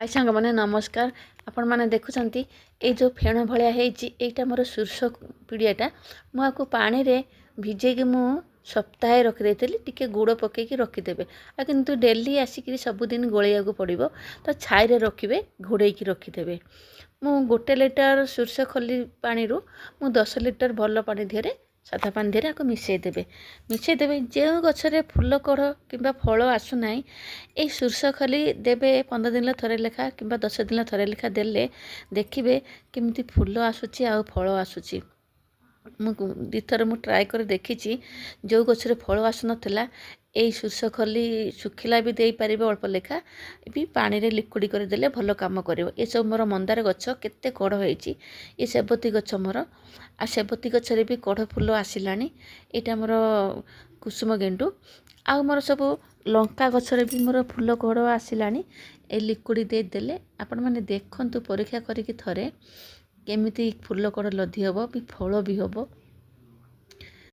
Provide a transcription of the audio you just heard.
हाय सांग मैंने नमस्कार। आपण मैंने देखुंत ये जो फेण भाया होटा मोर शीर्ष पीड़ियाटा मुझे पानी रे भिजेक मु सप्ताहे रखिदेली टी गुड़ पकईकि रखिदेवे किंतु डेली आसिक सबुदिन गोलिया पड़ो तो छाई रखिए घोड़े रखिदेवे। मु गोटे लिटर शीर्ष खली पानी मु 10 लिटर भल पानी दिहरे सादा पानी दिहरे आपको मिसेदेवे जो गचरे फूल कढ़ कि फल आसुना ये शीर्ष खली देवे 15 दिन थरे लेखा कि 10 दिन थरे लेखा देले देखिए केमती फूल आसूची आ फल आसूची। दिथर मु ट्राए कर देखी जो गचरे फल आसु नाला यही शीर्ष खली शुखिला भी दे पारे अल्प लेखा भी पानी रे लिक्विड करदेले भल काम कर। ये सब मोर मंदार गछ केते कढ़ होइची। ये सेबती गछ मोर आ सेबती गछरे भी कढ़ फूल आसिलानी। यहाँ मोर कुसुम गेंडू आ मोर सब लंका गछरे भी मोर फूल कढ़ आसिलानी। ए लिक्विड देदेले आपण माने देखंतु परीक्षा करिक थरे केमिति फूल कढ़ लधी हबो भी फल भी हबो।